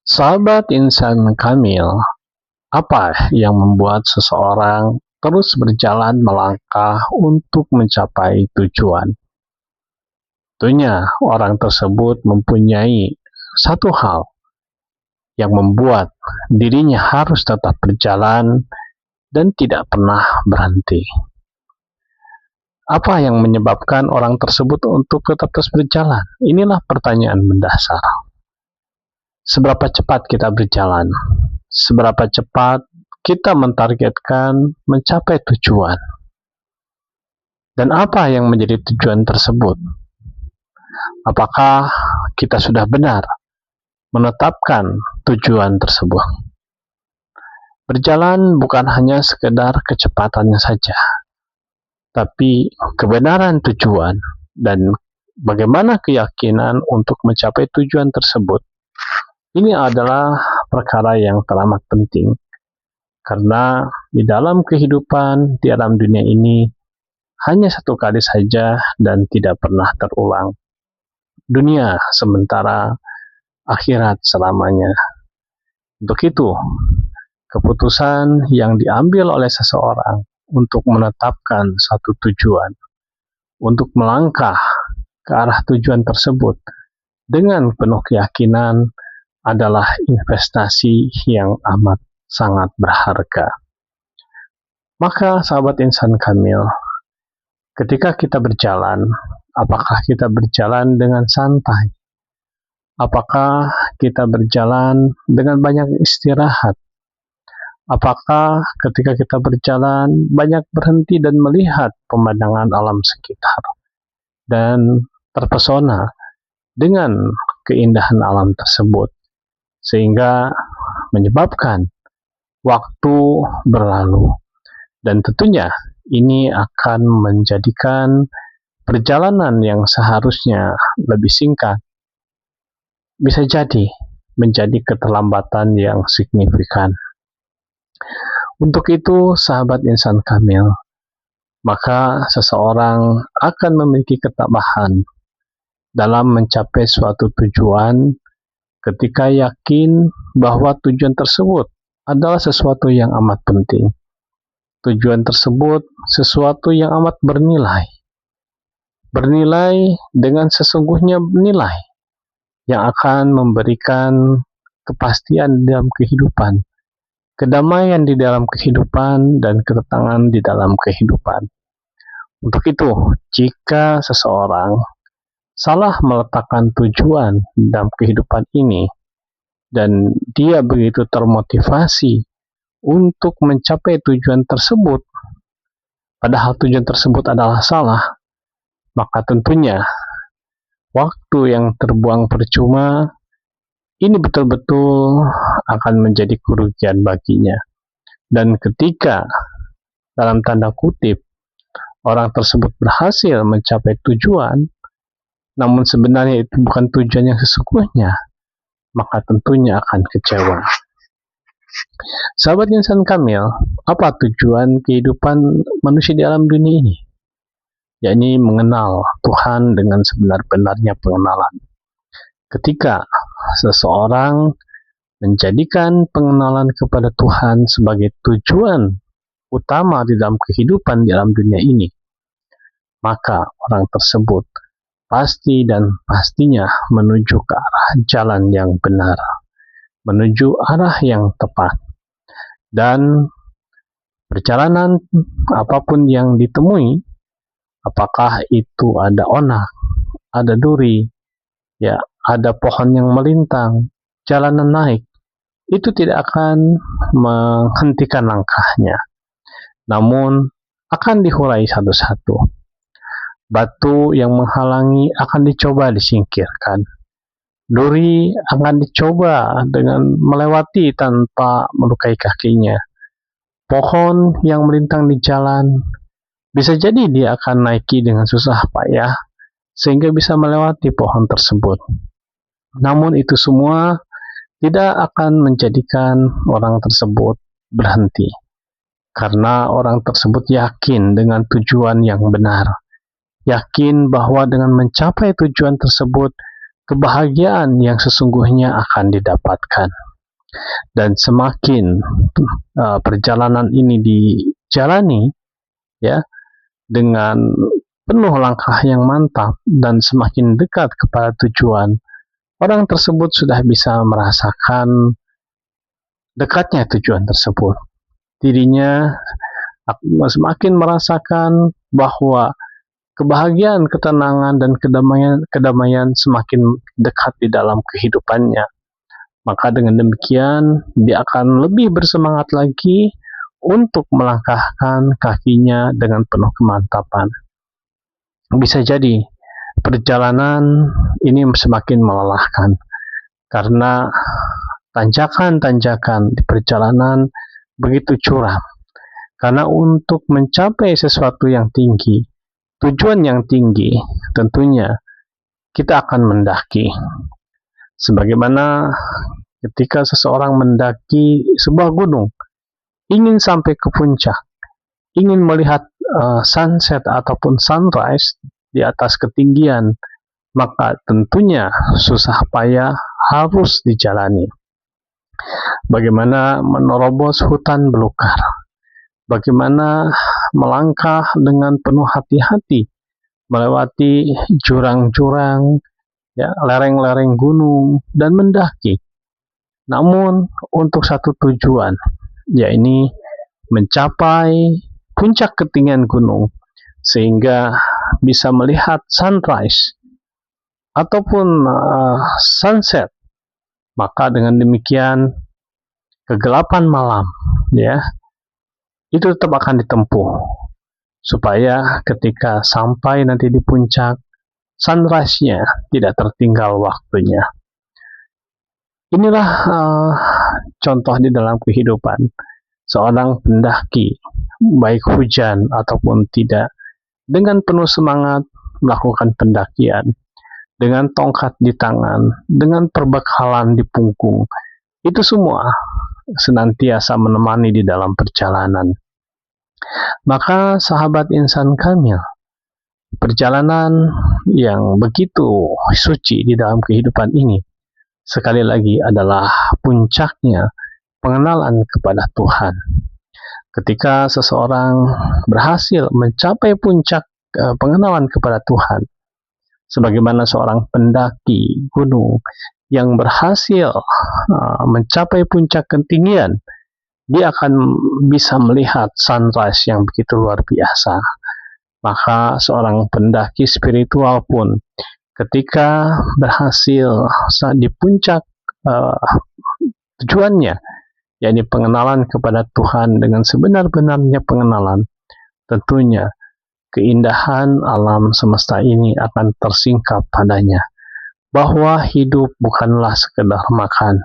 Sahabat insan Kamil, apa yang membuat seseorang terus berjalan melangkah untuk mencapai tujuan? Tentunya orang tersebut mempunyai satu hal yang membuat dirinya harus tetap berjalan dan tidak pernah berhenti. Apa yang menyebabkan orang tersebut untuk tetap terus berjalan? Inilah pertanyaan mendasar. Seberapa cepat kita berjalan? Seberapa cepat kita mentargetkan mencapai tujuan? Dan apa yang menjadi tujuan tersebut? Apakah kita sudah benar menetapkan tujuan tersebut? Berjalan bukan hanya sekedar kecepatannya saja, tapi kebenaran tujuan dan bagaimana keyakinan untuk mencapai tujuan tersebut. Ini adalah perkara yang teramat penting, karena di dalam kehidupan, di dalam dunia ini, hanya satu kali saja dan tidak pernah terulang. Dunia sementara, akhirat selamanya. Untuk itu, keputusan yang diambil oleh seseorang untuk menetapkan satu tujuan, untuk melangkah ke arah tujuan tersebut dengan penuh keyakinan adalah investasi yang amat sangat berharga. Maka sahabat insan Kamil, ketika kita berjalan, apakah kita berjalan dengan santai? Apakah kita berjalan dengan banyak istirahat? Apakah ketika kita berjalan banyak berhenti dan melihat pemandangan alam sekitar dan terpesona dengan keindahan alam tersebut, sehingga menyebabkan waktu berlalu? Dan tentunya ini akan menjadikan perjalanan yang seharusnya lebih singkat bisa jadi menjadi keterlambatan yang signifikan. Untuk itu, sahabat insan Kamil, maka seseorang akan memiliki ketabahan dalam mencapai suatu tujuan ketika yakin bahwa tujuan tersebut adalah sesuatu yang amat penting. Tujuan tersebut sesuatu yang amat bernilai. Bernilai dengan sesungguhnya nilai yang akan memberikan kepastian dalam kehidupan, kedamaian di dalam kehidupan, dan ketenangan di dalam kehidupan. Untuk itu, jika seseorang salah meletakkan tujuan dalam kehidupan ini, dan dia begitu termotivasi untuk mencapai tujuan tersebut, padahal tujuan tersebut adalah salah, maka tentunya waktu yang terbuang percuma ini betul-betul akan menjadi kerugian baginya. Dan ketika dalam tanda kutip orang tersebut berhasil mencapai tujuan, namun sebenarnya itu bukan tujuan yang sesungguhnya, maka tentunya akan kecewa. Sahabat insan Kamil, apa tujuan kehidupan manusia di alam dunia ini? Yakni mengenal Tuhan dengan sebenar-benarnya pengenalan. Ketika seseorang menjadikan pengenalan kepada Tuhan sebagai tujuan utama di dalam kehidupan di alam dunia ini, maka orang tersebut pasti dan pastinya menuju ke arah jalan yang benar, menuju arah yang tepat. Dan perjalanan apapun yang ditemui, apakah itu ada onak, ada duri, ya, ada pohon yang melintang, jalanan naik, itu tidak akan menghentikan langkahnya, namun akan dihurai satu-satu. Batu yang menghalangi akan dicoba disingkirkan. Duri akan dicoba dengan melewati tanpa melukai kakinya. Pohon yang melintang di jalan, bisa jadi dia akan naiki dengan susah payah, sehingga bisa melewati pohon tersebut. Namun itu semua tidak akan menjadikan orang tersebut berhenti, karena orang tersebut yakin dengan tujuan yang benar, yakin bahwa dengan mencapai tujuan tersebut kebahagiaan yang sesungguhnya akan didapatkan. Dan semakin perjalanan ini dijalani ya dengan penuh langkah yang mantap dan semakin dekat kepada tujuan, orang tersebut sudah bisa merasakan dekatnya tujuan tersebut. Dirinya semakin merasakan bahwa kebahagiaan, ketenangan, dan kedamaian semakin dekat di dalam kehidupannya. Maka dengan demikian, dia akan lebih bersemangat lagi untuk melangkahkan kakinya dengan penuh kemantapan. Bisa jadi perjalanan ini semakin melelahkan karena tanjakan-tanjakan di perjalanan begitu curam. Karena untuk mencapai sesuatu yang tinggi, tujuan yang tinggi, tentunya kita akan mendaki. Sebagaimana ketika seseorang mendaki sebuah gunung, ingin sampai ke puncak, ingin melihat sunset ataupun sunrise di atas ketinggian, maka tentunya susah payah harus dijalani. Bagaimana menerobos hutan belukar, bagaimana melangkah dengan penuh hati-hati, melewati jurang-jurang, ya, lereng-lereng gunung, dan mendaki. Namun untuk satu tujuan, yakni mencapai puncak ketinggian gunung sehingga bisa melihat sunrise ataupun sunset. Maka dengan demikian kegelapan malam ya itu tetap akan ditempuh supaya ketika sampai nanti di puncak, sunrise-nya tidak tertinggal waktunya. Inilah contoh di dalam kehidupan seorang pendaki, baik hujan ataupun tidak, dengan penuh semangat melakukan pendakian, dengan tongkat di tangan, dengan perbekalan di punggung. Itu semua senantiasa menemani di dalam perjalanan. Maka sahabat insan kamil, perjalanan yang begitu suci di dalam kehidupan ini sekali lagi adalah puncaknya pengenalan kepada Tuhan. Ketika seseorang berhasil mencapai puncak pengenalan kepada Tuhan, sebagaimana seorang pendaki gunung yang berhasil mencapai puncak ketinggian, dia akan bisa melihat sunrise yang begitu luar biasa. Maka seorang pendaki spiritual pun ketika berhasil di puncak tujuannya, yakni pengenalan kepada Tuhan dengan sebenar-benarnya pengenalan, tentunya keindahan alam semesta ini akan tersingkap padanya. Bahwa hidup bukanlah sekedar makan,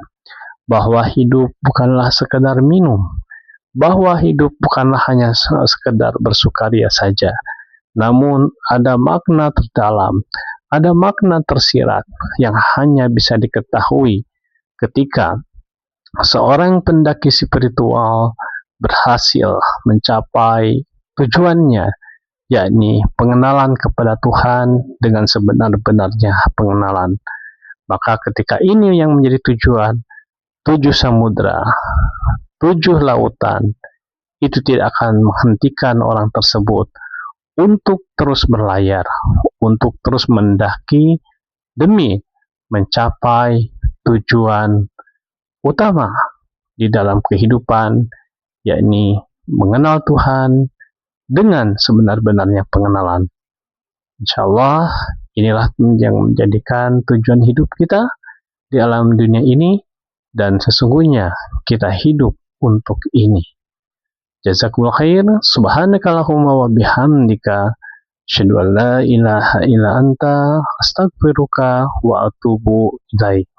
bahwa hidup bukanlah sekedar minum, bahwa hidup bukanlah hanya sekedar bersukaria saja, namun ada makna terdalam, ada makna tersirat yang hanya bisa diketahui ketika seorang pendaki spiritual berhasil mencapai tujuannya, yakni pengenalan kepada Tuhan dengan sebenar-benarnya pengenalan. Maka ketika ini yang menjadi tujuan, 7 samudra, 7 lautan, itu tidak akan menghentikan orang tersebut untuk terus berlayar, untuk terus mendaki demi mencapai tujuan utama di dalam kehidupan, yakni mengenal Tuhan dengan sebenar-benarnya pengenalan. Insyaallah inilah yang menjadikan tujuan hidup kita di alam dunia ini, dan sesungguhnya kita hidup untuk ini. Jazakumullah khair. Subhanakallahumma wa bihamdika, asyhadu an la ilaha illa anta, astaghfiruka wa atubu ilaik.